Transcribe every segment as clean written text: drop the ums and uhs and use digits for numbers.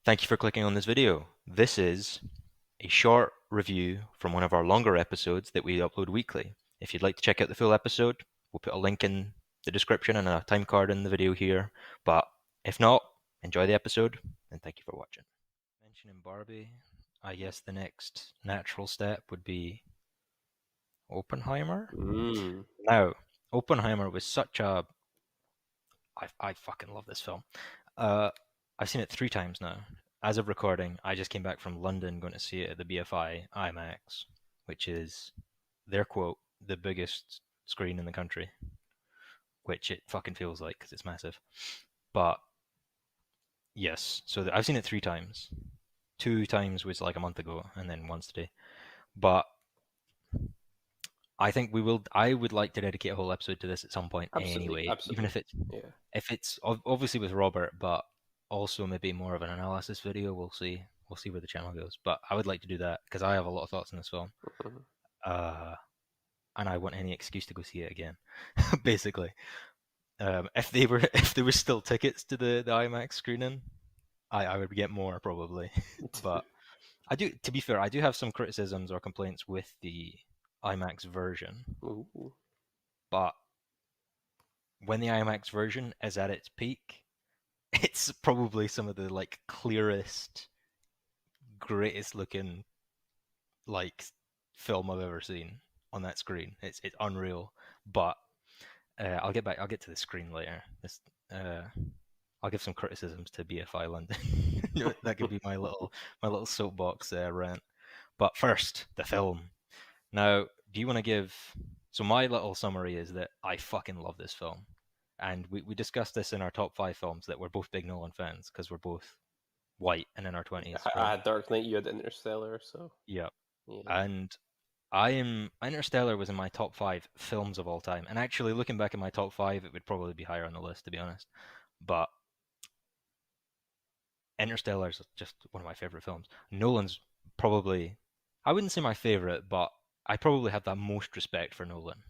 Thank you for clicking on this video. This is a short review from one of our longer episodes that we upload weekly. If you'd like to check out the full episode, we'll put a link in the description and a time card in the video here. But if not, enjoy the episode and thank you for watching. Mentioning Barbie, I guess the next natural step would be Oppenheimer. Mm. Now, Oppenheimer was such a I fucking love this film. Uh, I've seen it 3 times now. As of recording, I just came back from London going to see it at the BFI IMAX, which is their quote, the biggest screen in the country, which it fucking feels like because it's massive. But yes, so I've seen it 3 times. 2 times was like a month ago, and then once today. But I think we will. I would like to dedicate a whole episode to this at some point Absolutely, anyway, even absolutely. Yeah. if it's obviously with Robert, but also maybe more of an analysis video. We'll see. We'll see where the channel goes. But I would like to do that because I have a lot of thoughts on this film, Mhm. uh, and I want any excuse to go see it again. Basically, if they were if there were still tickets to the IMAX screening, I would get more probably. But I do. To be fair, I do have some criticisms or complaints with the IMAX version, Ooh. but when the IMAX version is at its peak, it's probably some of the like clearest, greatest looking like film I've ever seen on that screen. It's unreal. But I'll get back. I'll get to the screen later. Uh, I'll give some criticisms to BFI London. That could be my little soapbox rant. But first, the film. Now, do you want to give? So my little summary is that I fucking love this film, and we discussed this in our top 5 films that we're both big Nolan fans because we're both white and in our 20s, I right? had Dark Knight, you had Interstellar, so Yeah. yeah. And I am Interstellar was in my top 5 films of all time, and actually looking back at my top 5, it would probably be higher on the list to be honest. But Interstellar is just one of my favorite films. Nolan's probably, I wouldn't say my favorite, but I probably have the most respect for Nolan.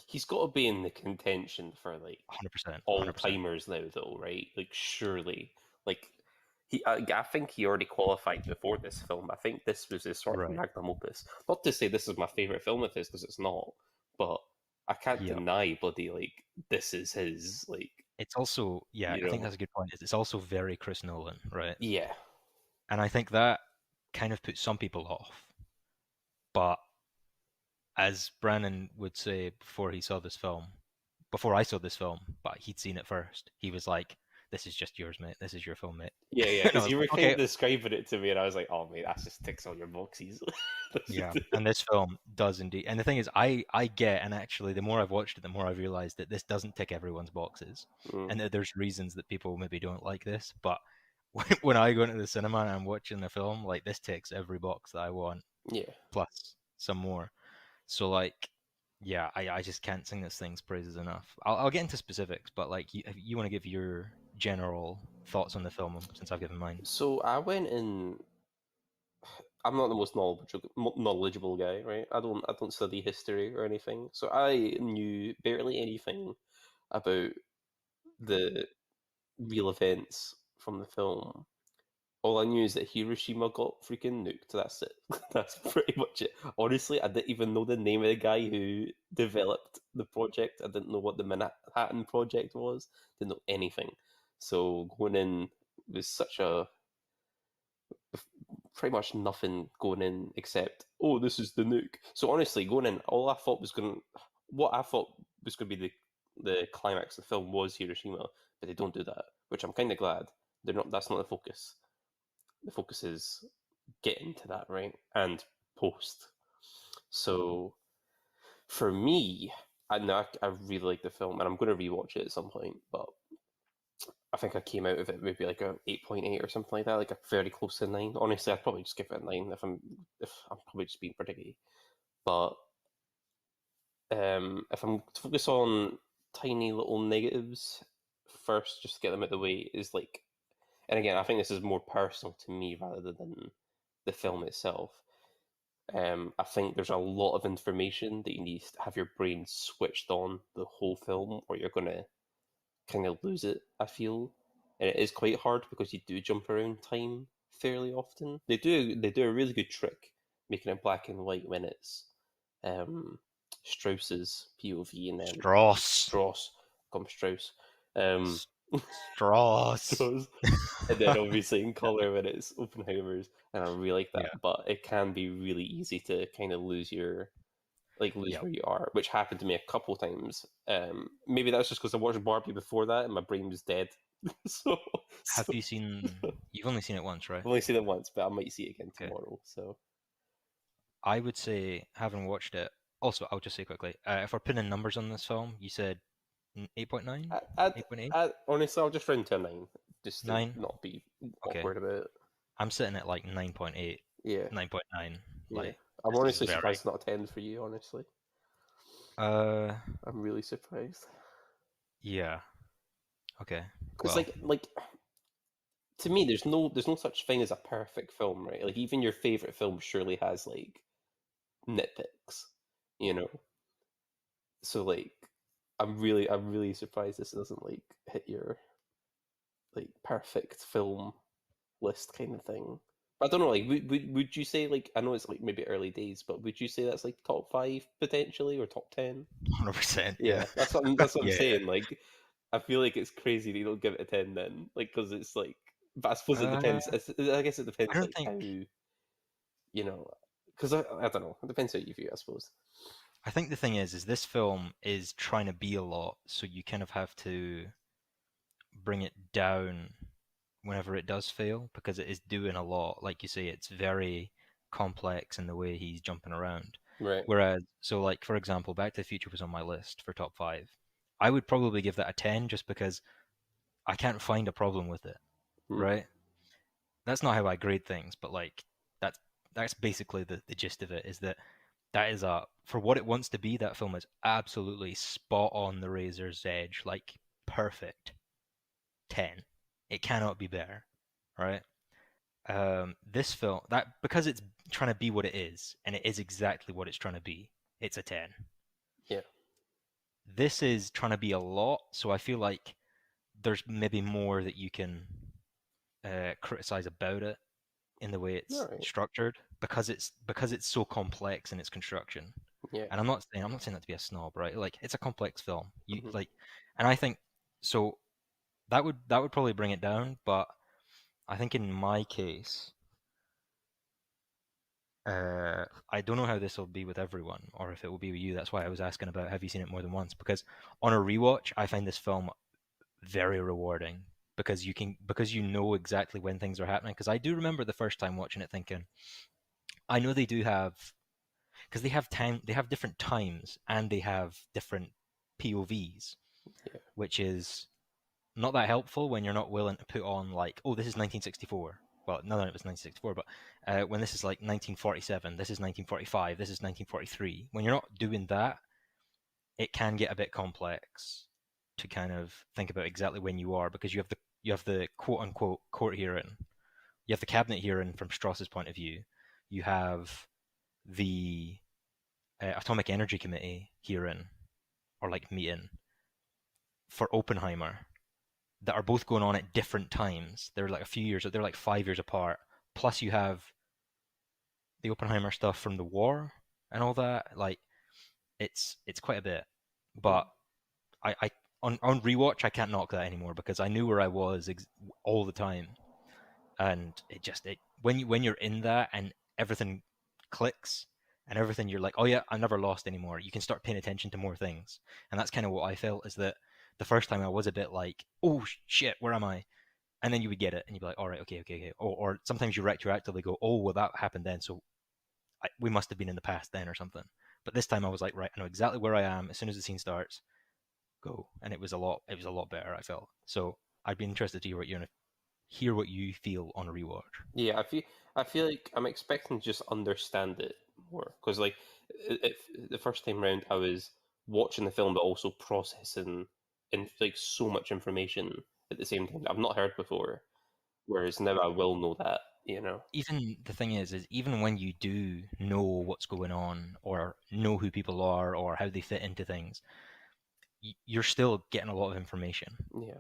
He's got to be in the contention for like 100%, all 100%. timers now, though, right? Like surely, like I think he already qualified before this film. I think this was his sort of Right. magnum opus. Not to say this is my favorite film of his, because it's not, but I can't Yeah. deny bloody like this is his like It's also, yeah, you I think know that's a good point. It's also very Chris Nolan, right? yeah. And I think that kind of puts some people off. But as Brandon would say before he saw this film, before I saw this film, but he'd seen it first, he was like, "This is just yours, mate. This is your film, mate." Yeah, yeah, And I because was you were like, kind of "Okay, describing it to me, and I was like, "Oh, mate, that just ticks all your boxes." yeah." And this film does indeed. And the thing is, I get, and actually, the more I've watched it, the more I've realized that this doesn't tick everyone's boxes, Mm, and that there's reasons that people maybe don't like this. But when I go into the cinema and I'm watching the film, like this ticks every box that I want, yeah. plus some more. So like, yeah, I just can't sing this thing's praises enough. I'll get into specifics, but like, you want to give your general thoughts on the film since I've given mine. So I went in. I'm not the most knowledgeable guy, right? I don't study history or anything, so I knew barely anything about the real events from the film. All I knew is that Hiroshima got freaking nuked. That's it. That's pretty much it. Honestly, I didn't even know the name of the guy who developed the project. I didn't know what the Manhattan Project was. Didn't know anything. So going in was such a pretty much nothing going in except this is the nuke. So honestly, going in, what I thought was going to be the climax of the film was Hiroshima, but they don't do that, which I'm kind of glad. They're not. That's not the focus. The focus is getting to that, right, and post. So for me, I know I really like the film, and I'm going to rewatch it at some point. But I think I came out of it maybe like a 8.8 or something like that, like a very close to 9. Honestly, I'd probably just give it a 9 if I'm probably just being pretty. But if I'm to focus on tiny little negatives first, just to get them out of the way, is like, and again, I think this is more personal to me rather than the film itself. I think there's a lot of information that you need to have your brain switched on the whole film, or you're gonna kind of lose it. I feel. and it is quite hard because you do jump around time fairly often. They do a really good trick making it black and white when it's um, Strauss's POV, and then Strauss. Strauss comes Strauss. Um, S- Strauss. Strauss, and then obviously in color when it's Oppenheimer's, and I really like that. Yeah. But it can be really easy to kind of lose Yeah. where you are, which happened to me a couple times. Maybe that's just because I watched Barbie before that and my brain was dead. so, Have so you seen? You've only seen it once, right? I've only seen it once, but I might see it again Okay. tomorrow. So I would say, having watched it. Also, I'll just say quickly, if we're putting numbers on this film, you said 8.9, I, I'd, 8.8, I honestly, I'll just round to a 9, just to 9. not be Okay, awkward about it. I'm sitting at like 9.8, Yeah, 9.9. yeah. Like I'm this is honestly very. surprised it's not a 10 for you. Honestly, Uh, I'm really surprised. yeah. Okay. Because Well, to me, there's no such thing as a perfect film, right? Like even your favorite film surely has like nitpicks, you know. So I'm really surprised this doesn't like hit your like perfect film list kind of thing. But I don't know, like would you say, like, I know it's like maybe early days, but would you say that's like top five potentially or top 10? 100%. Yeah. Yeah, that's what I'm Yeah. saying. Like, I feel like it's crazy that you don't give it a 10 then, like, because it's like, but I suppose it Uh, depends. I guess it I depends don't like how think. because I don't know. It depends how you view it, I suppose. I think the thing is this film is trying to be a lot, so you kind of have to bring it down whenever it does fail because it is doing a lot. Like you say, it's very complex in the way he's jumping around. Right. Whereas, so like for example, Back to the Future was on my list for top five. I would probably give that a 10 just because I can't find a problem with it, Mm. right? That's not how I grade things, but like that's that's basically the gist of it is that that is a for what it wants to be, that film is absolutely spot on the razor's edge, like perfect. 10. It cannot be better, right? This film that because it's trying to be what it is, and it is exactly what it's trying to be. It's a 10. Yeah. This is trying to be a lot, so I feel like there's maybe more that you can criticize about it in the way All it's right. structured because it's so complex in its construction. Yeah. And I'm not saying that to be a snob, right? Like it's a complex film. You Hmm. like, and I think so that would probably bring it down, but I think in my case, I don't know how this will be with everyone, or if it will be with you. That's why I was asking about have you seen it more than once? Because on a rewatch, I find this film very rewarding because you know exactly when things are happening. Because I do remember the first time watching it thinking, I know they do have because they have different times and they have different POVs, Yeah. which is not that helpful when you're not willing to put on like, oh, this is 1964. Well, none of it was 1964, but when this is like 1947, this is 1945, this is 1943. When you're not doing that, it can get a bit complex to kind of think about exactly when you are because you have the quote unquote court hearing, you have the cabinet hearing from Strauss's point of view, you have the Atomic Energy Committee hearing or like meeting for Oppenheimer that are both going on at different times. They're like a few years, they're like 5 years apart. Plus, you have the Oppenheimer stuff from the war and all that. Like, it's quite a bit. Mm. But I on rewatch, I can't knock that anymore because I knew where I was all the time, and it when you're in that and everything clicks and everything, you're like, oh yeah, I'm never lost anymore. You can start paying attention to more things, and that's kind of what I felt is that the first time I was a bit like, oh shit, where am I? And then you would get it, and you'd be like, all right, okay, okay, okay. Or sometimes you retroactively go, oh, well, that happened then, so we must have been in the past then or something. But this time I was like, right, I know exactly where I am. As soon as the scene starts, go, and it was a lot. It was a lot better. I felt so. I'd be interested to hear what you feel on a rewatch. Yeah, I feel like I'm expecting to just understand it more because like the first time round I was watching the film but also processing and like so much information at the same time that I've not heard before. Whereas now I will know that. Even the thing is even when you do know what's going on or know who people are or how they fit into things, you're still getting a lot of information. Yeah.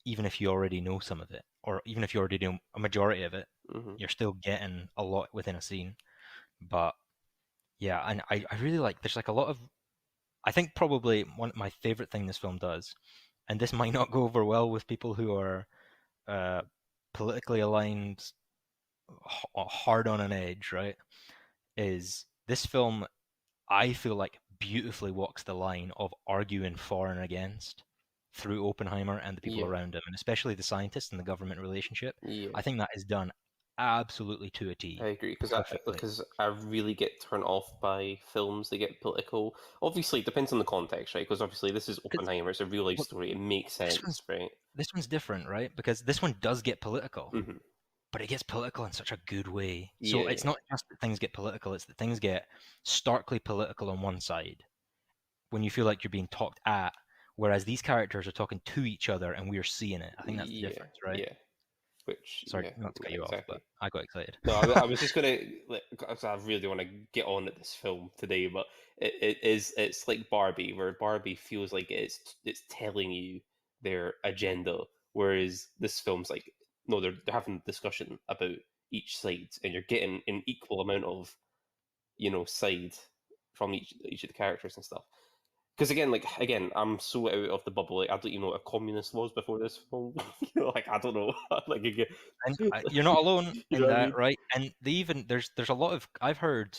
even if you already know some of it, or even if you already know a majority of it, Hmm. you're still getting a lot within a scene. But yeah, and I really like there's like a lot of I think probably one of my favorite thing this film does, and this might not go over well with people who are uh, politically aligned, hard on an edge, right? Is this film I feel like beautifully walks the line of arguing for and against through Oppenheimer and the people Yeah, around him, and especially the scientists and the government relationship. yeah. I think that is done absolutely to a I T, agree perfectly. because I really get turned off by films that get political. Obviously, it depends on the context, right? Because obviously, this is Because Oppenheimer. It's a real life well, story. It makes this one's sense, right? this one's different, right? Because this one does get political, Hmm. but it gets political in such a good way. Yeah, So it's yeah, not just that things get political; it's that things get starkly political on one side when you feel like you're being talked at, whereas these characters are talking to each other and we're seeing it. I think that's the yeah, difference, right? yeah. Which, Sorry, yeah, not to cut yeah, you off, but exactly. I got excited. No, I was just gonna. Like, 'cause I really want to get on at this film today, but it's like Barbie, where Barbie feels like it's telling you their agenda, whereas this film's like no, they're having a discussion about each side, and you're getting an equal amount of side from each of the characters and stuff. Because again, I'm so out of the bubble. Like, I don't even know what a communist was before this film. Like I don't know. Like again, And you're not alone you know in what I that, mean? right? And they even there's a lot of I've heard.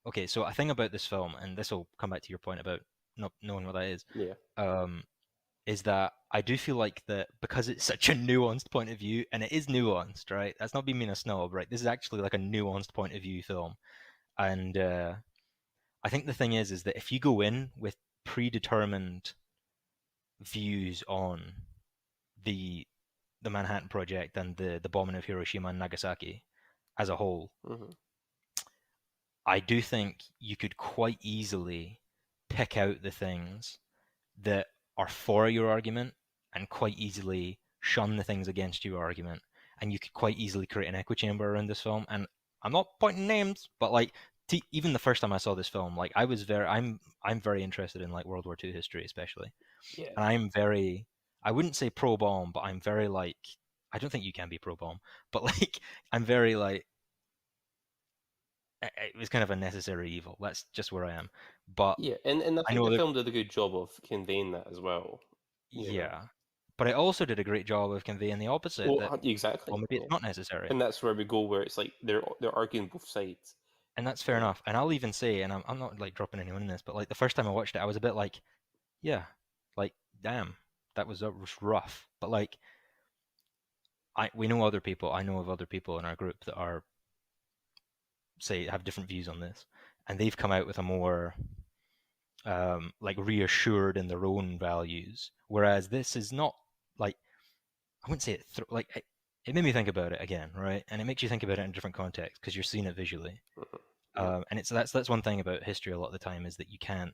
Okay, so a thing about this film, and this will come back to your point about not knowing what that Yeah. um, is that I do feel like that because it's such a nuanced point of view, and it is nuanced, right? That's not being mean a snob, right? This is actually like a nuanced point of view film, and I think the thing is that if you go in with predetermined views on the the Manhattan Project and the bombing of Hiroshima and Nagasaki as a whole, Hmm. I do think you could quite easily pick out the things that are for your argument and quite easily shun the things against your argument. And you could quite easily create an echo chamber around this film. And I'm not pointing names, but like even the first time I saw this film, like I'm very interested in like World War II history, especially, Yeah. and I'm very I wouldn't say pro bomb, but I'm very like I don't think you can be pro bomb, but like I'm very like it was kind of a necessary evil. That's just where I am. But Yeah, and I I think know the that film did a good job of conveying that as well. You know. yeah, but it also did a great job of conveying the opposite Well, that well exactly. maybe Yeah, it's not necessary, and that's where we go, where it's like they're arguing both sides. and that's fair You know. enough. And I'll even say, and I'm not like dropping anyone in this, but like the first time I watched it, I was a bit like yeah, like damn, that was rough. But like we know other people. I know of other people in our group that are say have different views on this, and they've come out with a more like reassured in their own values. Whereas this is not like I wouldn't say like it made me think about it again, right? And it makes you think about it in a different context because you're seeing it visually. Mhm. Yeah, And it's that's one thing about history a lot of the time is that you can't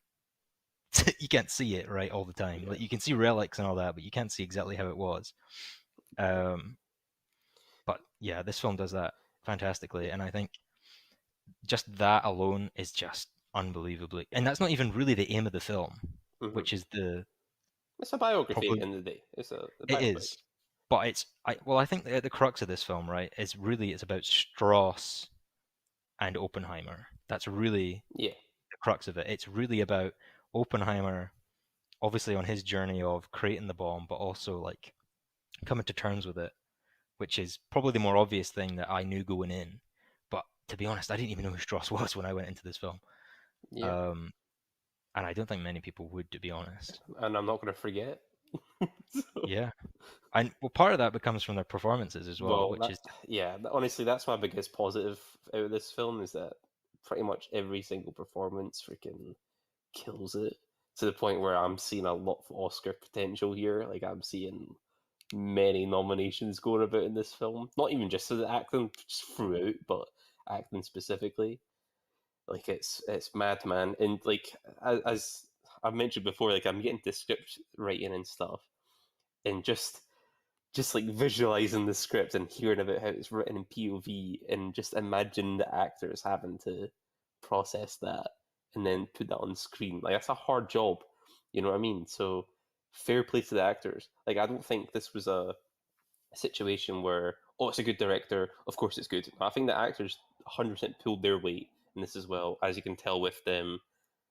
you can't see it right all the time. yeah, Like you can see relics and all that, but you can't see exactly how it was. Um, but yeah, this film does that fantastically, yeah. and I think just that alone is just unbelievably. And that's not even really the aim of the film, Hmm. which is the It's a biography at the probably end of the day. It's a it biopic. is, but I think the crux of this film, right, is really it's about Strauss and Oppenheimer. That's really Yeah, the crux of it. It's really about Oppenheimer, obviously on his journey of creating the bomb, but also like coming to terms with it, which is probably the more obvious thing that I knew going in. But to be honest, I didn't even know who Strauss was when I went into this film. yeah, Um, and I don't think many people would, to be honest. and I'm not going to forget. So, Yeah, and well, part of that becomes from their performances as well, well, which is honestly, that's my biggest positive out of this film is that pretty much every single performance freaking kills it to the point where I'm seeing a lot of Oscar potential here. Like I'm seeing many nominations going about in this film. Not even just for the acting, just throughout, but acting specifically. Like it's mad, man. And like as I've mentioned before, like I'm getting to script writing and stuff, and just like visualizing the script and hearing about how it's written in POV, and just imagine the actors having to process that and then put that on screen. Like that's a hard job, you know what I mean? So fair play to the actors. Like I don't think this was a situation where, oh, it's a good director, of course it's good. I think the actors 100% pulled their weight in this as well, as you can tell with them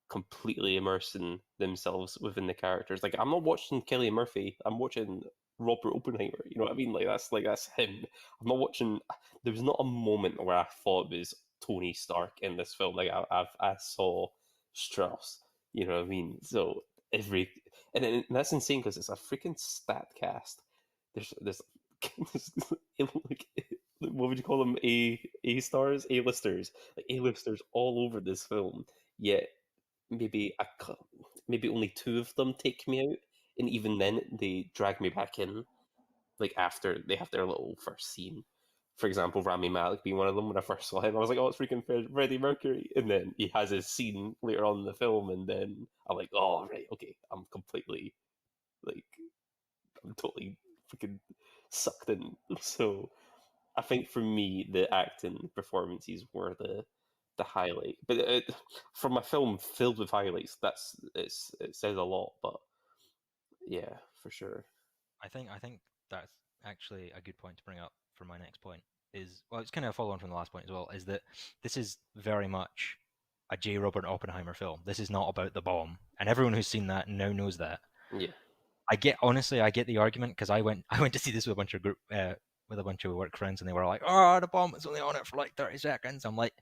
completely immersing themselves within the characters. Like I'm not watching Kelly Murphy, I'm watching Robert Oppenheimer. You know what I mean? That's him. I'm not watching. There was not a moment where I thought it was Tony Stark in this film. Like I saw Strauss. You know what I mean? So every and that's insane because it's a freaking stat cast. There's like what would you call them? A stars, A listers, like A listers all over this film. Yet maybe maybe only two of them take me out, and even then they drag me back in. Like after they have their little first scene. For example, Rami Malek being one of them. When I first saw him, I was like, "Oh, it's freaking Freddie Mercury!" And then he has his scene later on in the film, and then I'm like, "Oh, right, okay." I'm completely like, I'm totally freaking sucked in. So I think for me, the acting performances were the highlight. But from a film filled with highlights, it says a lot. But yeah, for sure. I think that's actually a good point to bring up for my next point. Is well, it's kind of a follow on from the last point as well. Is that this is very much a J. Robert Oppenheimer film. This is not about the bomb, and everyone who's seen that now knows that. Yeah, I get the argument because I went to see this with a bunch of group with a bunch of work friends, and they were like, "Oh, the bomb was only on it for like 30 seconds." I'm like,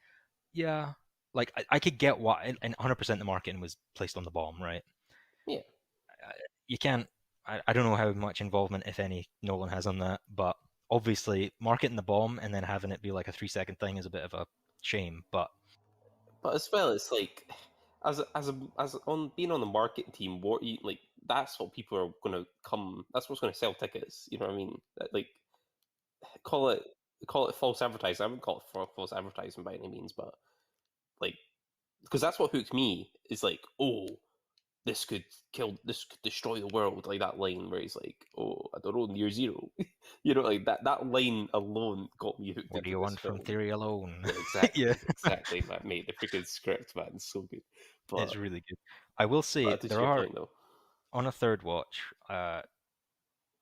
"Yeah." Like I could get why, and 100% the marketing was placed on the bomb, right? yeah. You can't. I don't know how much involvement, if any, Nolan has on that, but obviously marketing the bomb and then having it be like a 3 second thing is a bit of a shame. But But as well, it's like as on being on the marketing team, what you like. That's what people are gonna come. That's what's gonna sell tickets. You know what I mean? Like call it call it false advertising. I wouldn't call it false advertising by any means, but like because that's what hooked me. Is like, oh, this could destroy the world, like that line where he's like, oh, I don't know, near zero. You know, like that line alone got me hooked what do into you this want from film. theory alone? Yeah, Yeah, exactly, man, mate. The freaking script, man, is so good. it's But really good. I will say to there your are point though, on a third watch. Well,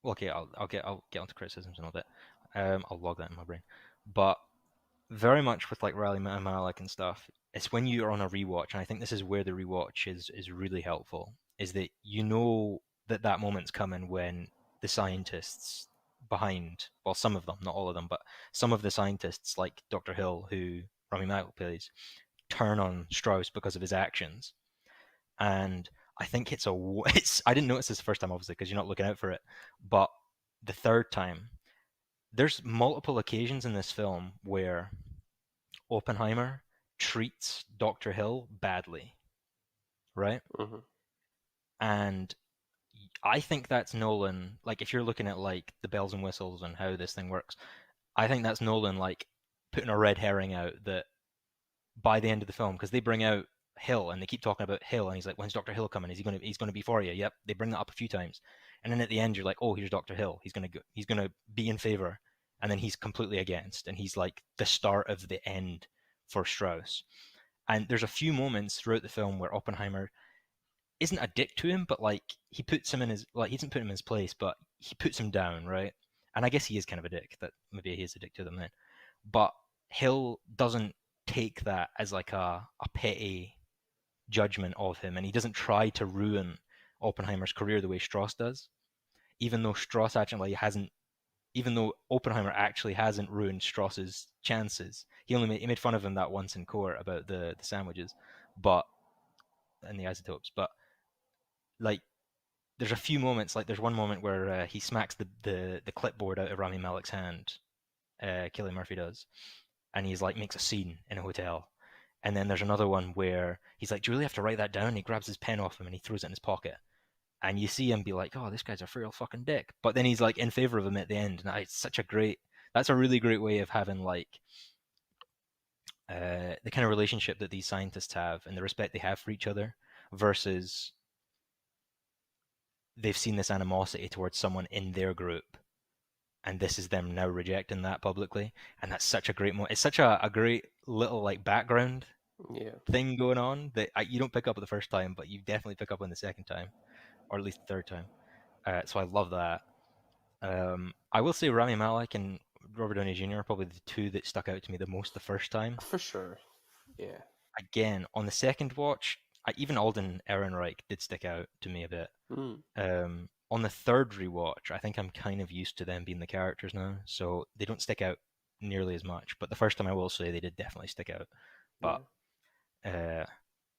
okay, I'll get onto criticisms in a bit. I'll log that in my brain, but very much with like Riley Malik and stuff. It's when you're on a rewatch, and I think this is where the rewatch is really helpful. Is that you know that that moment's coming when the scientists behind, well, some of them, not all of them, but some of the scientists, like Dr. Hill, who Rami Malek plays, turn on Strauss because of his actions. And I think it's I didn't notice this the first time, obviously, because you're not looking out for it, but the third time, there's multiple occasions in this film where Oppenheimer treats Dr. Hill badly, right? hmm And I think that's Nolan. Like, if you're looking at like the bells and whistles and how this thing works, I think that's Nolan like putting a red herring out that by the end of the film, because they bring out Hill and they keep talking about Hill, and he's like, "When's Doctor Hill coming? Is he going to? He's going to be for you?" Yep. They bring that up a few times, and then at the end, you're like, "Oh, here's Doctor Hill. He's gonna go, he's gonna be in favor," and then he's completely against, and he's like the start of the end for Strauss. And there's a few moments throughout the film where Oppenheimer isn't a dick to him, but like he puts him in his like he doesn't put him in his place, but he puts him down, right? And I guess he is kind of a dick. That maybe he is a dick to them then. But Hill doesn't take that as like a petty judgment of him, and he doesn't try to ruin Oppenheimer's career the way Strauss does. Even though Strauss actually hasn't, even though Oppenheimer actually hasn't ruined Strauss's chances. He made fun of him that once in court about the sandwiches, but and the isotopes. But like there's a few moments, like there's one moment where he smacks the clipboard out of Rami Malek's hand. Cillian Murphy does, and he's like makes a scene in a hotel. And then there's another one where he's like, "Do you really have to write that down?" And he grabs his pen off him and he throws it in his pocket. And you see him be like, "Oh, this guy's a real fucking dick." But then he's like in favor of him at the end, and it's such a great. That's a really great way of having like the kind of relationship that these scientists have and the respect they have for each other versus they've seen this animosity towards someone in their group and this is them now rejecting that publicly, and that's such a great moment. It's such a great little like background yeah. thing going on that you don't pick up the first time, but you definitely pick up on the second time, or at least the third time. So I love that. I will say Rami Malek and Robert Downey Jr. are probably the two that stuck out to me the most the first time. For sure. Yeah. Again, on the second watch, even Alden Ehrenreich did stick out to me a bit. Mm, On the third rewatch, I think I'm kind of used to them being the characters now, so they don't stick out nearly as much. But the first time, I will say they did definitely stick out. But yeah. uh,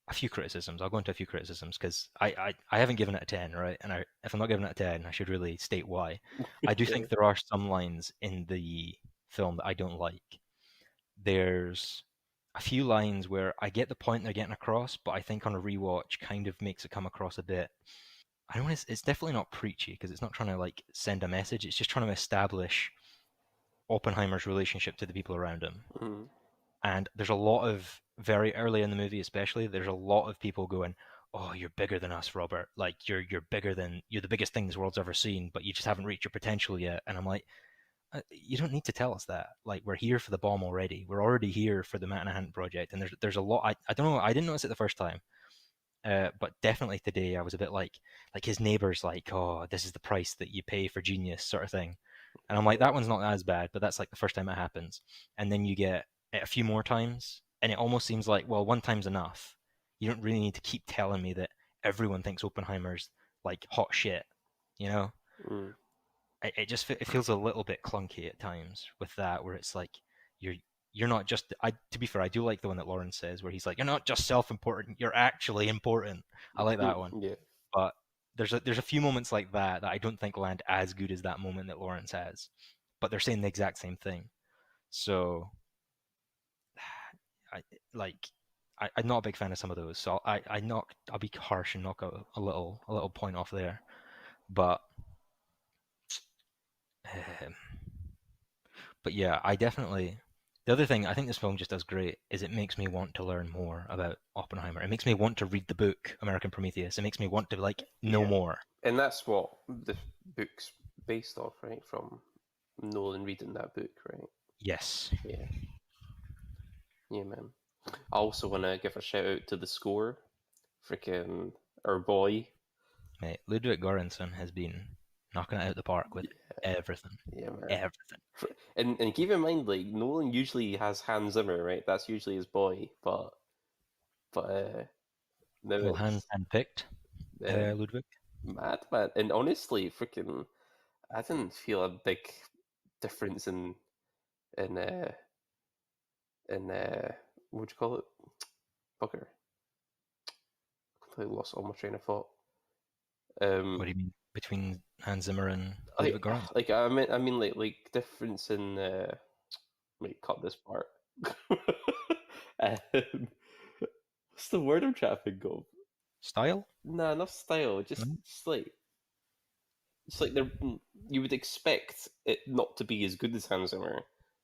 a few criticisms. I'll go into a few criticisms because I haven't given it a 10, right? And if I'm not giving it a 10, I should really state why. I do Yeah. think there are some lines in the film that I don't like. There's a few lines where I get the point they're getting across, but I think on a rewatch kind of makes it come across a bit. I don't want to, it's definitely not preachy because it's not trying to like send a message. It's just trying to establish Oppenheimer's relationship to the people around him. Mm, And there's a lot of very early in the movie, especially, there's a lot of people going, "Oh, you're bigger than us, Robert. Like you're the biggest thing this world's ever seen, but you just haven't reached your potential yet." And I'm like, you don't need to tell us that. Like we're here for the bomb already. We're already here for the Manhattan Project, and there's a lot. I don't know. I didn't notice it the first time, but definitely today I was a bit like his neighbors like, "Oh, this is the price that you pay for genius," sort of thing. And I'm like, yeah. that one's not as bad, but that's like the first time it happens. And then you get it a few more times, and it almost seems like, well, one time's enough. You don't really need to keep telling me that everyone thinks Oppenheimer's like hot shit, you know? Mm, It just it feels a little bit clunky at times with that, where it's like you're you're not just. I To be fair, I do like the one that Lauren says, where he's like, "You're not just self-important, you're actually important." I like that one, yeah. but there's a few moments like that that I don't think land as good as that moment that Lawrence has, but they're saying the exact same thing. So I like I'm not a big fan of some of those. So I'll be harsh and knock a little point off there. But um, but yeah, I definitely. The other thing I think this film just does great is it makes me want to learn more about Oppenheimer. It makes me want to read the book American Prometheus. It makes me want to like know Yeah. more. And that's what the book's based off, right? From Nolan reading that book, right? Yes, Yeah. Yeah, man. I also want to give a shout out to the score. Freaking our boy. mate. Ludwig Göransson has been knocking it out of the park with everything, Yeah, man. everything. And keep in mind, like Nolan usually has Hans Zimmer, right? That's usually his boy, but now Well, hand it's handpicked, um, Ludwig. mad, man. And honestly, freaking, I didn't feel a big difference in uh in what would you call it? Bugger. Completely lost all my train of thought. Um, What do you mean between Hans Zimmer and like Ludwig Göransson? like I mean like difference in wait, cut this part. um, what's the word I'm trying to think of? Style? Nah, not style. Just, No? just like it's like there you would expect it not to be as good as Hans Zimmer,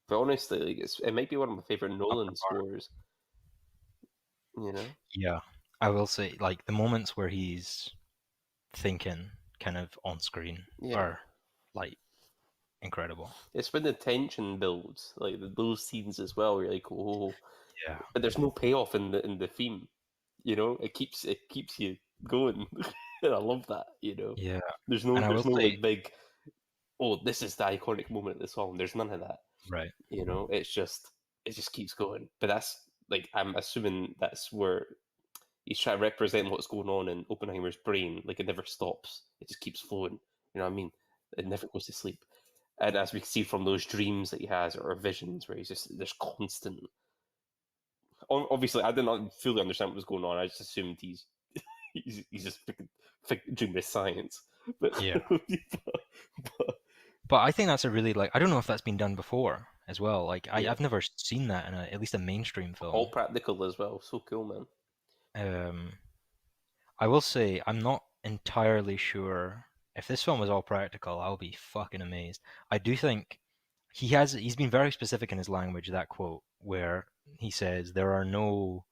but honestly, like it might be one of my favorite Upper Nolan part. scores. You know? Yeah, I will say like the moments where he's thinking kind of on screen Yeah. are like incredible. It's when the tension builds, like those scenes as well. Where you're like, oh, Yeah, but there's no payoff in the theme. You know, it keeps you going, and I love that. You know, yeah, there's no and I will there's no say like big, oh, this is the iconic moment of the song. There's none of that. right. You know, it just keeps going. But that's like I'm assuming that's where he's trying to represent what's going on in Oppenheimer's brain. Like it never stops. It just keeps flowing. You know what I mean? It never goes to sleep. And as we can see from those dreams that he has or visions where he's just there's constant. Obviously, I did not fully understand what was going on. I just assumed he's just dreaming with science. But, Yeah, but but I think that's a really like I don't know if that's been done before as well. Like yeah, I've never seen that in at least a mainstream all film. practical as well. So cool, man. Um, I will say I'm not entirely sure if this film is all practical. I'll be fucking amazed. I do think he's been very specific in his language. That quote where he says there are no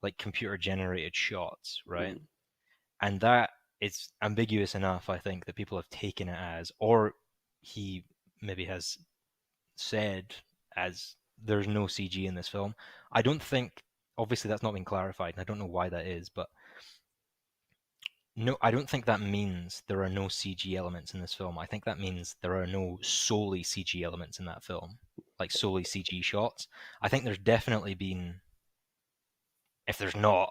like computer generated shots, right? Mm, And that is ambiguous enough, I think, that people have taken it as, or he maybe has said as there's no CG in this film. I don't think, obviously, that's not been clarified, and I don't know why that is, but No, I don't think that means there are no CG elements in this film. I think that means there are no solely CG elements in that film, like solely CG shots. I think there's definitely been, if there's not,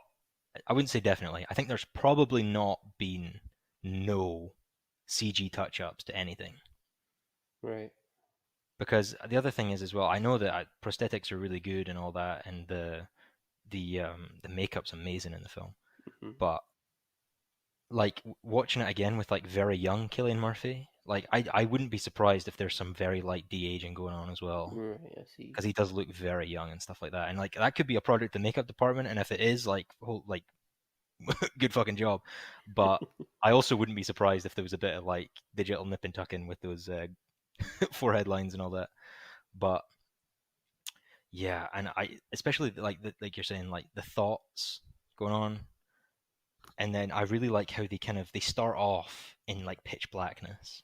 I wouldn't say definitely. I think there's probably not been no CG touch-ups to anything. Right. Because the other thing is as well, I know that prosthetics are really good and all that, and the makeup's amazing in the film. Hmm. But like watching it again with like very young Cillian Murphy, like I wouldn't be surprised if there's some very light de-aging going on as well, Right. I see. because he does look very young and stuff like that. And like that could be a product of the makeup department, and if it is, like like good fucking job. But I also wouldn't be surprised if there was a bit of like digital nip and tuck in with those forehead lines and all that. But yeah, and I especially like like you're saying, like the thoughts going on, and then I really like how they start off in like pitch blackness,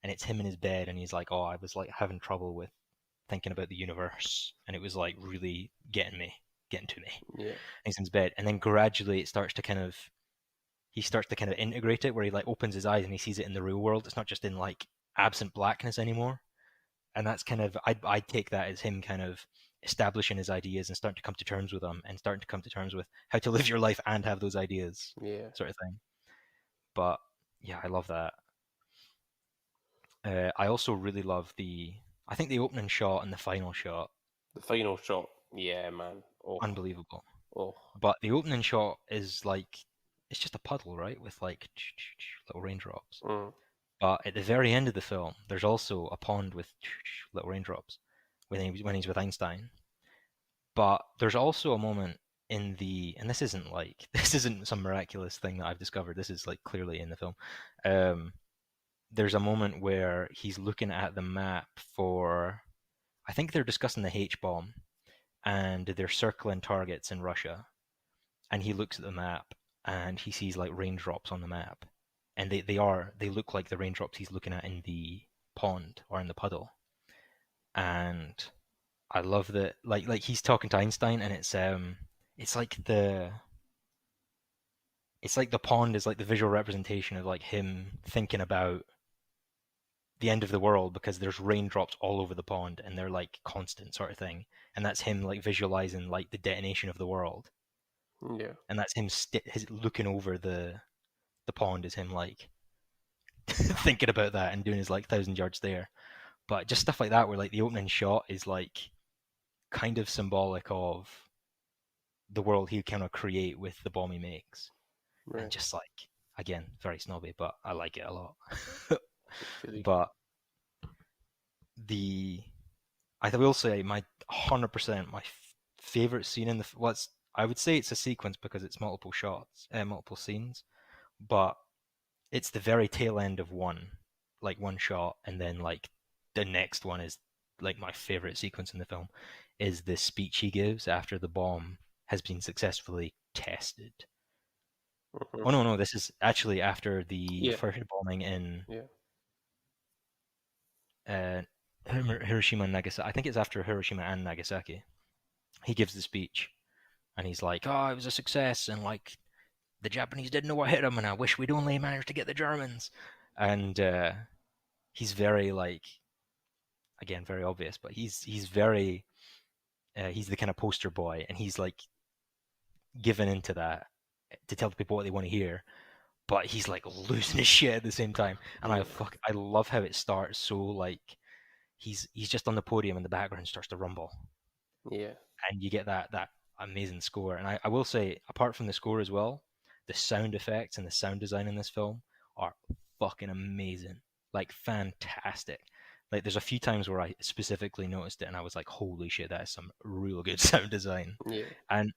and it's him in his bed, and he's like, "Oh, I was like having trouble with thinking about the universe, and it was like really getting to me." Yeah. And he's in his bed, and then gradually he starts to kind of integrate it, where he like opens his eyes and he sees it in the real world. It's not just in like absent blackness anymore, and that's kind of I take that as him kind of establishing his ideas and starting to come to terms with them, and starting to come to terms with how to live your life and have those ideas, Yeah. sort of thing. But yeah, I love that. I also really love I think the opening shot and the final shot, The final shot. Yeah, man. Oh. unbelievable. Oh. But the opening shot is like it's just a puddle, right, with like little raindrops. Mm. But at the very end of the film, there's also a pond with little raindrops when he's with Einstein. But there's also a moment in and this isn't like this isn't some miraculous thing that I've discovered. This is like clearly in the film. Um, there's a moment where he's looking at the map for, I think they're discussing the H bomb, and they're circling targets in Russia, and he looks at the map and he sees like raindrops on the map, and they look like the raindrops he's looking at in the pond or in the puddle. And I love that, like he's talking to Einstein, and it's like the pond is like the visual representation of like him thinking about the end of the world, because there's raindrops all over the pond and they're like constant sort of thing, and that's him like visualizing like the detonation of the world, Yeah. and that's him his looking over the pond is him like thinking about that and doing his like 1,000 yard stare. But just stuff like that, where like the opening shot is like kind of symbolic of the world he kind of create with the bomb he makes, and Right. just like, again, very snobby, but I like it a lot. It's really good. But the I will say my 100% my favorite scene in the what's I would say it's a sequence because it's multiple shots, multiple scenes, but it's the very tail end of one shot, and then like the next one is like my favorite sequence in the film, is the speech he gives after the bomb has been successfully tested. Hmm. Oh no, no, this is actually after the Yeah. first bombing in Yeah. uh, Hiroshima and Nagasaki. I think it's after Hiroshima and Nagasaki. He gives the speech, and he's like, "Oh, it was a success, and like the Japanese didn't know what hit them, and I wish we'd only managed to get the Germans." And he's very like, again, very obvious, but he's very he's the kind of poster boy, and he's like given into that to tell the people what they want to hear, but he's like losing his shit at the same time. And Yeah. I love how it starts so like he's just on the podium, and the background starts to rumble, Yeah. and you get that amazing score. And I will say, apart from the score as well, the sound effects and the sound design in this film are fucking amazing, like fantastic. Like there's a few times where I specifically noticed it, and I was like, "Holy shit, that is some real good sound design." Yeah. And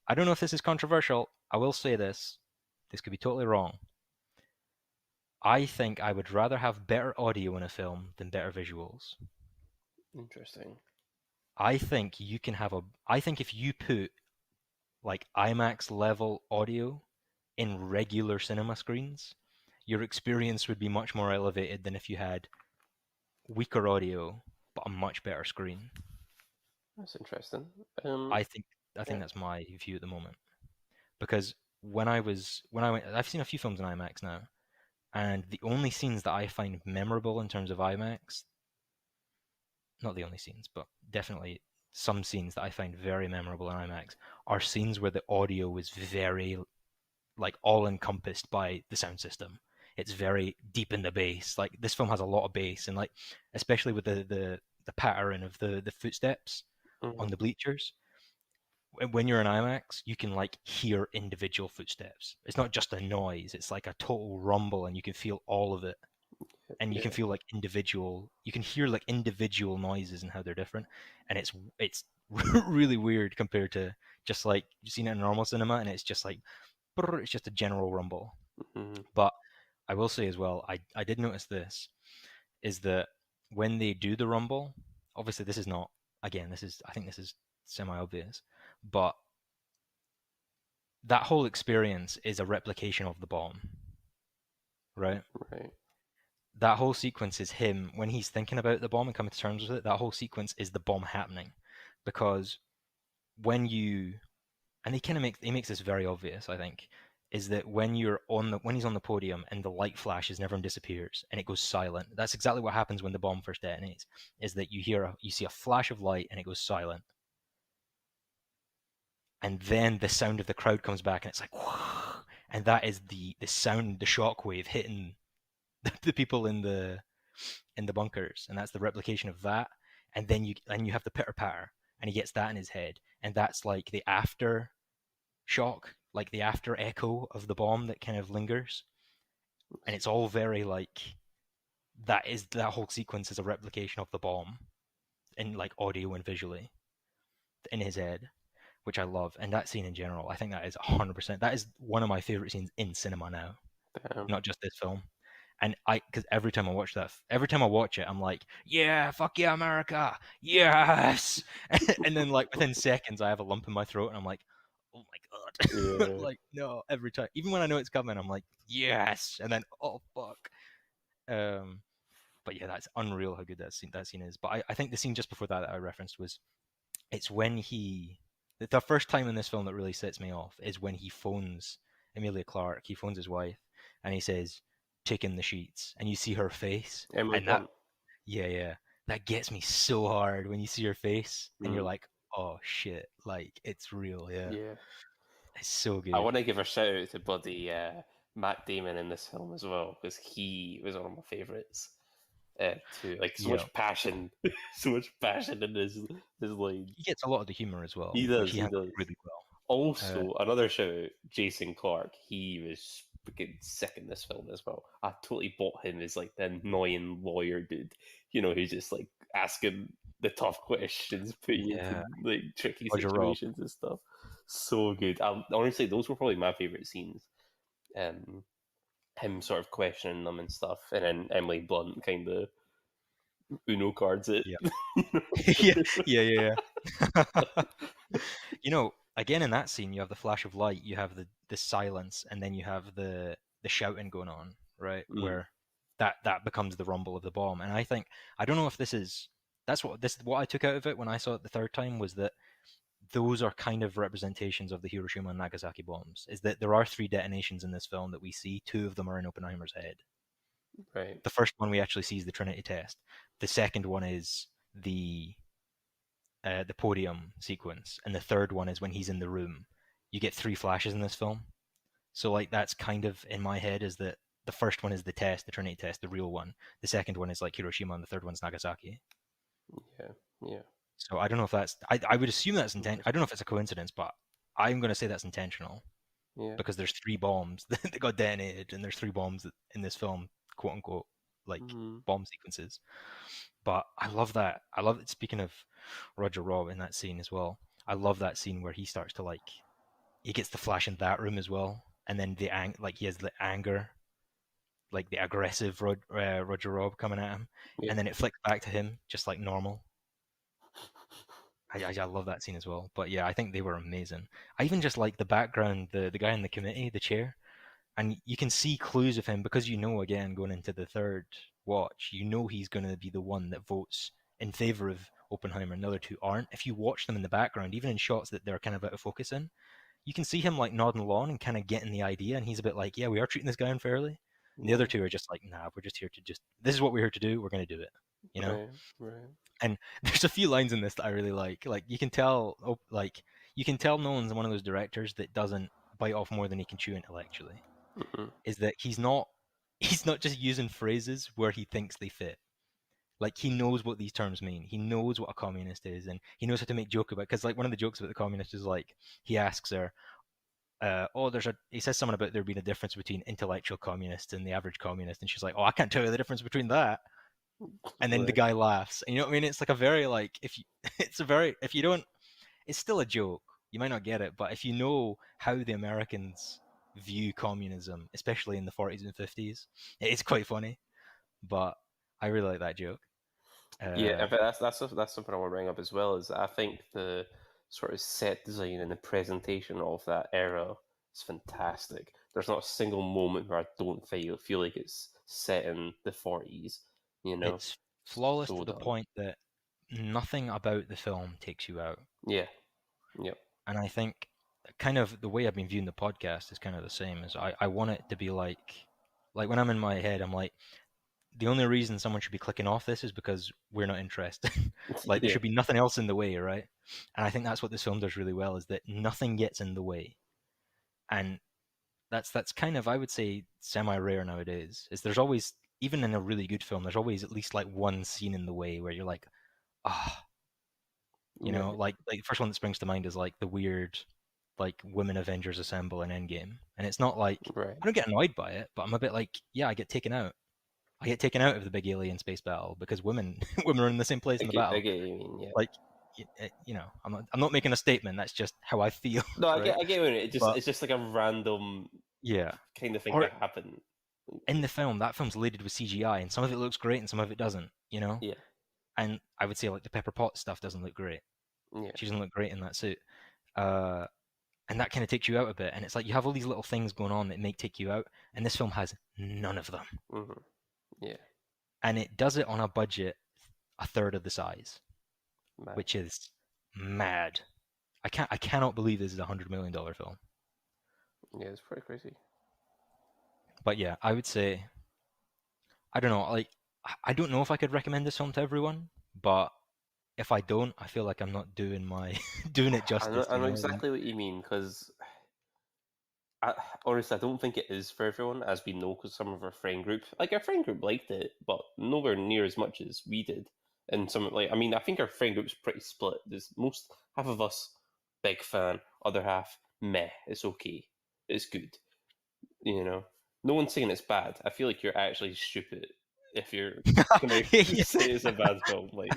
I don't know if this is controversial. I will say this. This could be totally wrong. I think I would rather have better audio in a film than better visuals. Interesting. I think if you put like IMAX level audio in regular cinema screens, your experience would be much more elevated than if you had weaker audio but a much better screen. That's interesting. I think I Yeah. think that's my view at the moment, because when I went, I've seen a few films in IMAX now, and the only scenes that I find memorable in terms of IMAX, not the only scenes, but definitely some scenes that I find very memorable in IMAX are scenes where the audio is very like all encompassed by the sound system. It's very deep in the bass. Like this film has a lot of bass, and like especially with the pattern of the footsteps on Mhm. the bleachers. When you're in IMAX, you can like hear individual footsteps. It's not just a noise; it's like a total rumble, and you can feel all of it. And you can Yeah. feel like individual. You can hear like individual noises and how they're different, and it's really weird compared to just like you've seen it in normal cinema, and it's just like it's just a general rumble. Mhm. But I will say as well, I did notice this is that when they do the rumble, obviously this is not again, this is I think this is semi obvious, but that whole experience is a replication of the bomb, right? Right. That whole sequence is him when he's thinking about the bomb and coming to terms with it. That whole sequence is the bomb happening, because when you and he makes this very obvious, I think, is that when he's on the podium and the light flashes and everyone disappears and it goes silent. That's exactly what happens when the bomb first detonates. Is that you see a flash of light and it goes silent, and then the sound of the crowd comes back and it's like, and that is the sound, the shockwave hitting the people in the bunkers, and that's the replication of that. And you have the pitter patter, and he gets that in his head, and that's like the after shock, like the after echo of the bomb that kind of lingers, and it's all very like that whole sequence is a replication of the bomb in like audio and visually in his head, which I love. And that scene in general, I think that is 100%. That is one of my favorite scenes in cinema now, Damn. not just this film. And because every time I watch it, I'm like, yeah, fuck yeah, America, yes. And then like within seconds, I have a lump in my throat, and I'm like, oh my god, Yeah. like no, every time, even when I know it's coming, I'm like, yes, and then oh fuck. Um, but yeah, that's unreal how good that scene is. But I think the scene just before that I referenced was it's when the first time in this film that really sets me off is when he phones Emilia Clarke. He phones his wife and he says, "Take in the sheets," and you see her face, Emily and that Blunt. yeah, that gets me so hard when you see her face and you're Mm. like, "Oh shit!" Like it's real. Yeah, Yeah. it's so I good. want to give a shout out to bloody Matt Damon in this film as well because he was one of my favorites. Too like so Yeah, much passion, so much passion in his lines. he gets a lot of the humor as well, He which does. he He handles does. really well. Uh, Also, another shout out, Jason Clark. He was freaking sick in this film as well. I totally bought him as like the annoying lawyer dude, who's just like asking the tough questions, putting you into yeah, like tricky Roger Rob. situations and stuff. So good. Honestly, those were probably my favorite scenes. Um, him sort of questioning them and stuff, and then Emily Blunt kind of Uno cards it. Yeah, yeah, yeah. Again in that scene, you have the flash of light, you have the silence, and then you have the shouting going on, right? Mm, Where that becomes the rumble of the bomb. And I think I don't know if what I took out of it when I saw it the third time was that those are kind of representations of the Hiroshima and Nagasaki bombs. Is that there are three detonations in this film that we see. Two of them are in Oppenheimer's head. right. The first one we actually see is the Trinity test. The second one is the podium sequence, and the third one is when he's in the room. You get three flashes in this film, so like that's kind of in my head is that the first one is the test, the Trinity test, the real one. The second one is like Hiroshima, and the third one's Nagasaki. Yeah. Yeah. So I don't know if that's. I would assume that's intent. I Interesting. don't know if it's a coincidence, but I'm going to say that's intentional Yeah. because there's three bombs that got detonated, and there's three bombs in this film, quote unquote, like Mm, bomb sequences. But I love that. I love it. Speaking of Roger Robb in that scene as well, I love that scene where he starts to like he gets the flash in that room as well, and then like he has the anger, like the aggressive Roger Robb coming at him, yeah. and then it flicks back to him just like normal. I love that scene as well. But yeah, I think they were amazing. I even just like the background, the guy in the committee, the chair, and you can see clues of him because again going into the third watch, he's going to be the one that votes in favor of Oppenheimer, and the other two aren't. If you watch them in the background, even in shots that they're kind of out of focus in, you can see him like nodding along and kind of getting the idea, and he's a bit like, yeah, we are treating this guy unfairly. And the other Yeah. two are just like, nah, we're just here to just this is what we're here to do. We're gonna do it, you know. Right. Right. And there's a few lines in this that I really like. Like you can tell, you can tell Nolan's one of those directors that doesn't bite off more than he can chew intellectually. Hmm. Is that he's not just using phrases where he thinks they fit. Like he knows what these terms mean. He knows what a communist is, and he knows how to make joke about. Because like one of the jokes about the communist is like he asks her, "Oh, he says something about there being a difference between intellectual communists and the average communist," and she's like, "Oh, I can't tell you the difference between that." And then the Right. guy laughs. And you know what I mean? It's like a very like if you, it's a very if you don't, it's still a joke. You might not get it, but if you know how the Americans view communism, especially in the 40s and 50s, it is quite funny. But I really like that joke. Yeah, Uh, in fact, that's something I want to bring up as well. Is I think the sort of set design and the presentation of that era is fantastic. There's not a single moment where I don't feel like it's set in the 40s. You know, it's flawless so to the done. point that nothing about the film takes you out. Yeah. Yep. And I think kind of the way I've been viewing the podcast is kind of the same. Is I want it to be like when I'm in my head, I'm like, the only reason someone should be clicking off this is because we're not interested. Like there Yeah. should be nothing else in the way, right? And I think that's what this film does really well is that nothing gets in the way. And that's kind of I would say semi rare nowadays. Is there's always even in a really good film, there's always at least like one scene in the way where you're like, ah, Right. like the first one that springs to mind is like the weird like women Avengers assemble in Endgame. And it's not like Right. I don't get annoyed by it, but I'm a bit like, yeah, I get taken out. I get taken out of the big alien space battle because women women are in the same place in the I battle. get what you mean. Yeah. Like, I'm not making a statement. That's just how I feel, No, right? I get what you mean. But It's just like a random yeah, kind of thing or that happened. in the film, that film's loaded with CGI, and some of it looks great and some of it doesn't. You know, Yeah. and I would say like the Pepper Potts stuff doesn't look great. Yeah. She doesn't look great in that suit, uh, and that kind of takes you out a bit. And it's like you have all these little things going on that make take you out, and this film has none of them, Hmm. Yeah. and it does it on a budget a third of the size, Mad. which is mad. I cannot believe this is $100 million film. Yeah, it's pretty crazy. But yeah, I would say I don't know, like I don't know if I could recommend this film to everyone, but if I don't, I feel like I'm not doing my doing it justice, I you know know? Like, exactly what you mean because honestly, I don't think it is for everyone, as we know, because some of our friend group liked it, but nowhere near as much as we did. And some, like, I mean, I think our friend group's pretty split. There's most half of us big fan, other half meh. It's okay, it's good. You know, no one's saying it's bad. I feel like you're actually stupid if you're gonna yeah. say it's a bad film. Like,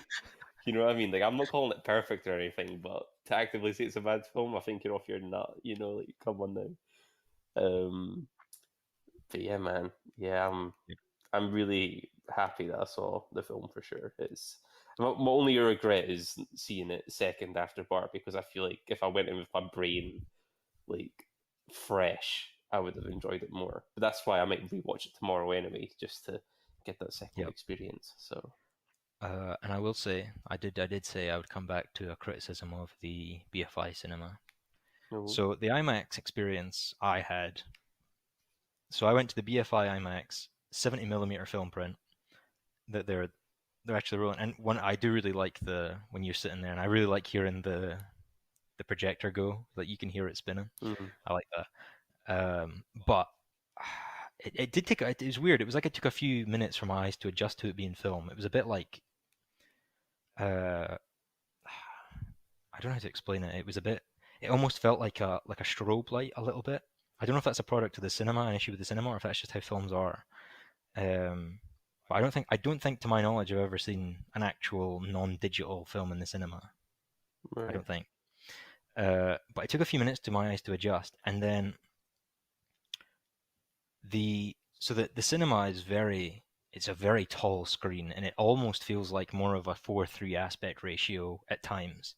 you know what I mean? Like, I'm not calling it perfect or anything, but to actively say it's a bad film, I think you're off your nut. You know, like, come on now. Um, but yeah, man, yeah, I'm really happy that I saw the film for sure. It's my only regret is seeing it second after Bart because I feel like if I went in with my brain like fresh, I would have enjoyed it more. But that's why I might rewatch it tomorrow anyway, just to get that second Yep. experience. So, And I will say, I did say I would come back to a criticism of the BFI cinema. no, So the IMAX experience I had. So I went to the BFI IMAX 70 millimeter film print that they're actually rolling. And one I do really like the when you're sitting there, and I really like hearing the projector go. Like you can hear it spinning. mm, I like that. But it did take. It was weird. It was like it took a few minutes for my eyes to adjust to it being film. It was a bit like uh, I don't know how to explain it. It was a bit. It almost felt like a strobe light a little bit. I don't know if that's a product of the cinema, an issue with the cinema, or if that's just how films are. Um, but I don't think to my knowledge I've ever seen an actual non-digital film in the cinema. I right, don't think. But it took a few minutes to my eyes to adjust, and then the cinema is very it's a very tall screen, and it almost feels like more of a 4:3 aspect ratio at times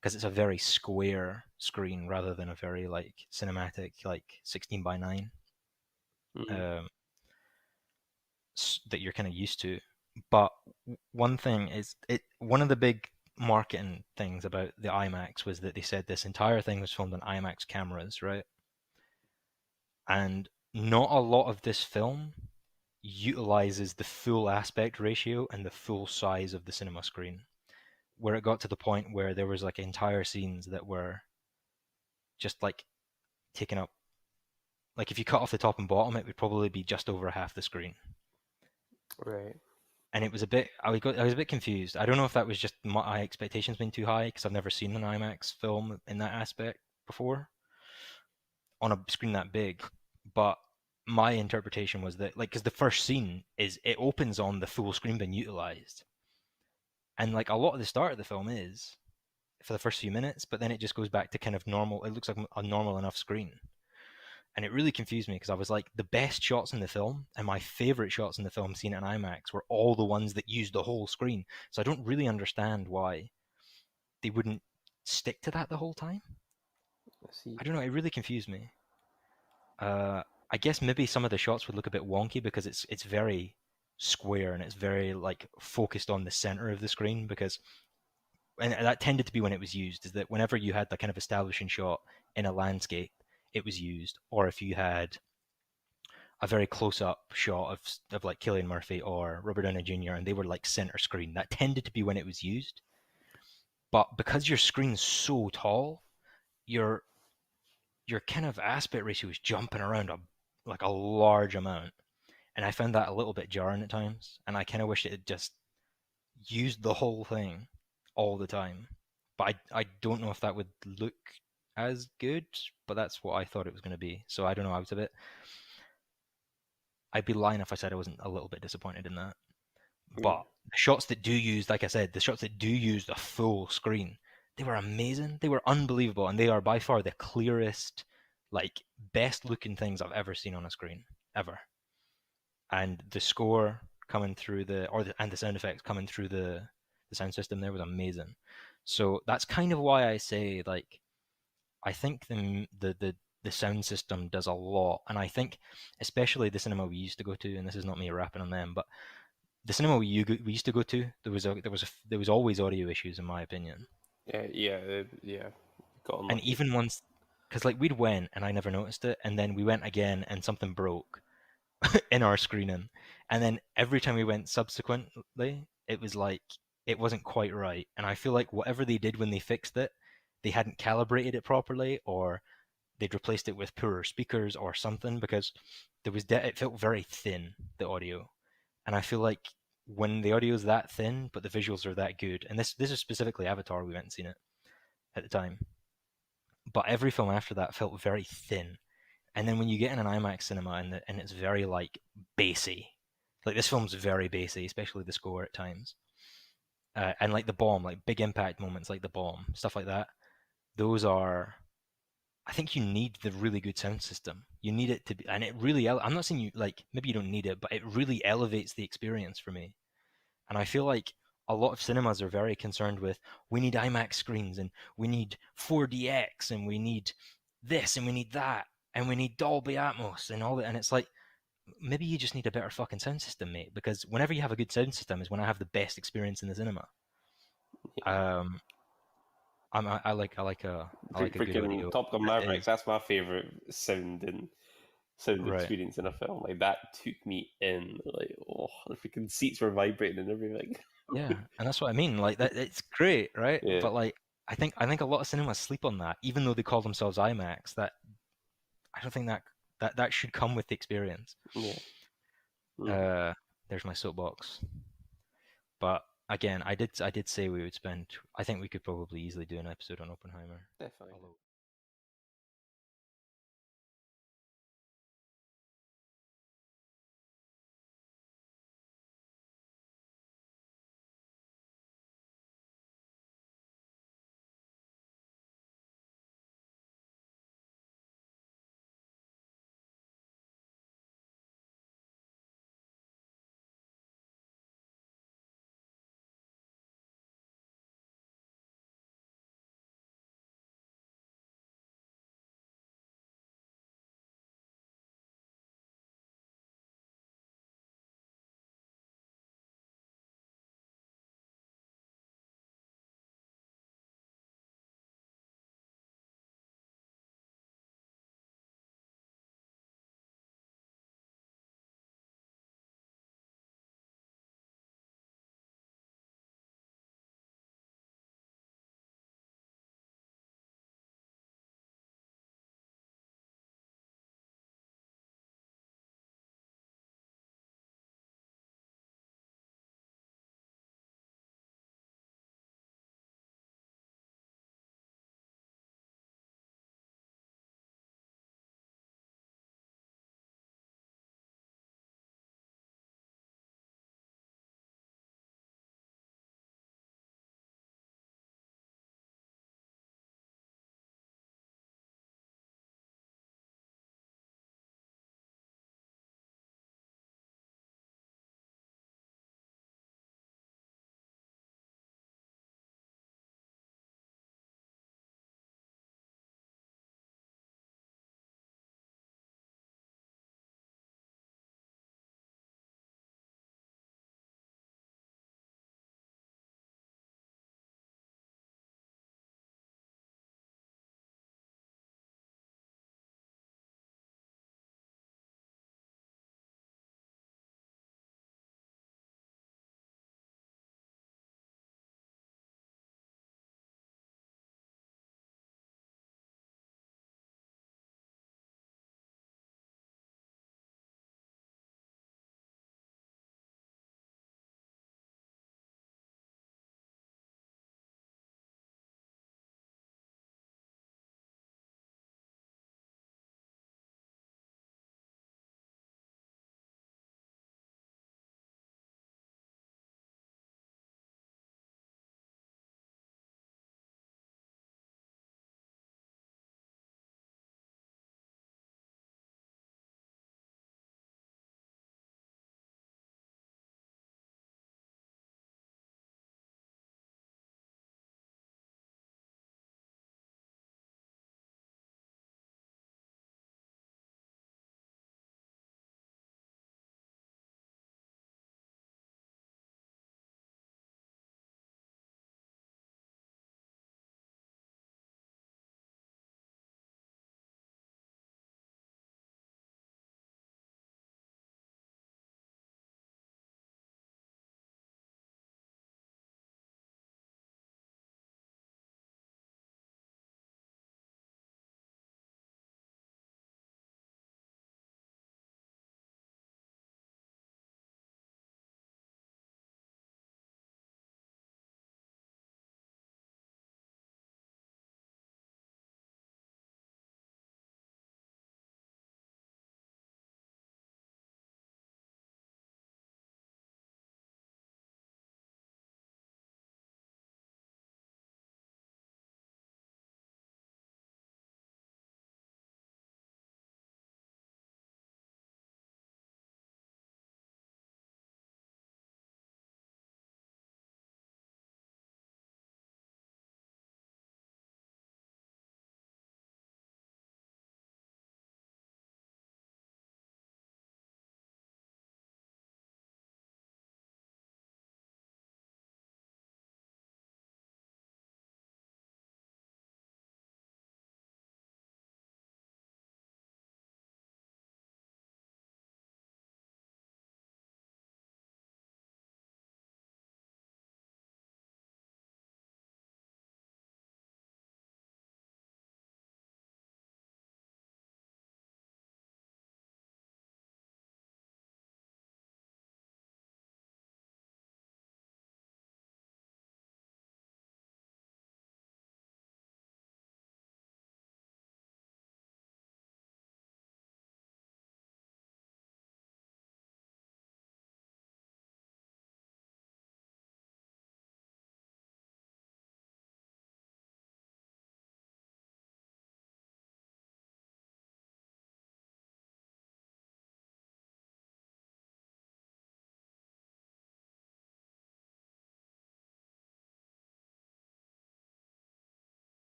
because it's a very square screen rather than a very like cinematic like 16 by 9 mm, um, that you're kind of used to. But one thing is one of the big marketing things about the IMAX was that they said this entire thing was filmed on IMAX cameras, right? And not a lot of this film utilizes the full aspect ratio and the full size of the cinema screen, where it got to the point where there was like entire scenes that were just like taken up. Like if you cut off the top and bottom, it would probably be just over half the screen. Right. And it was a bit, I was a bit confused. I don't know if that was just my expectations being too high because I've never seen an IMAX film in that aspect before on a screen that big. But my interpretation was that, like, because the first scene is it opens on the full screen being utilized, and like a lot of the start of the film is for the first few minutes, but then it just goes back to kind of normal. It looks like a normal enough screen, and it really confused me because I was like, the best shots in the film and my favorite shots in the film seen in IMAX were all the ones that used the whole screen. So I don't really understand why they wouldn't stick to that the whole time. I see. I don't know. It really confused me. Uh, I guess maybe some of the shots would look a bit wonky because it's very square and it's very like focused on the center of the screen because and that tended to be when it was used is that whenever you had the kind of establishing shot in a landscape it was used, or if you had a very close up shot of like Killian Murphy or Robert Downey Jr. and they were like center screen, that tended to be when it was used. But because your screen's so tall, your your kind of aspect ratio is jumping around a large amount, and I found that a little bit jarring at times. And I kind of wish it had just used the whole thing all the time. But I don't know if that would look as good, but that's what I thought it was going to be. So I don't know. I'd be lying if I said I wasn't a little bit disappointed in that. Yeah. But the shots that do use, like I said, the shots that do use the full screen, they were amazing. They were unbelievable, and they are by far the clearest, like best looking things I've ever seen on a screen ever. And the score coming through and the sound effects coming through the sound system there was amazing. So that's kind of why I say like I think the sound system does a lot, and I think especially the cinema we used to go to, and this is not me rapping on them, but the cinema we used to go to, there was always audio issues in my opinion, Yeah. Yeah. Yeah. Got and unlucky. even once because like we'd went and I never noticed it, and then we went again and something broke in our screening, and then every time we went subsequently, it was like it wasn't quite right, and I feel like whatever they did when they fixed it, they hadn't calibrated it properly, or they'd replaced it with poorer speakers or something because it felt very thin, the audio, and I feel like when the audio is that thin but the visuals are that good, and this is specifically Avatar, we went and seen it at the time, but every film after that felt very thin. And then when you get in an IMAX cinema and it's very like bassy, like this film's very bassy, especially the score at times, and like the bomb, like big impact moments, like the bomb, stuff like that. Those are I think you need the really good sound system. You need it to be, and it really. I'm not saying you like maybe you don't need it, but it really elevates the experience for me. And I feel like a lot of cinemas are very concerned with we need IMAX screens and we need 4DX and we need this and we need that and we need Dolby Atmos and all that. And it's like maybe you just need a better fucking sound system, mate. Because whenever you have a good sound system is when I have the best experience in the cinema. Yeah. Um, I like a good Freaking audio. Top Gun It Mavericks. is That's my favorite sound right. experience in a film. Like that took me in. Like, oh, the freaking seats were vibrating and everything. Yeah, and that's what I mean. Like that, it's great, right? Yeah. But like, I think a lot of cinemas sleep on that, even though they call themselves IMAX. That I don't think that should come with the experience. Yeah. Mm, Uh, there's my soapbox. But again, I did say we would spend. I think we could probably easily do an episode on Oppenheimer. definitely. Although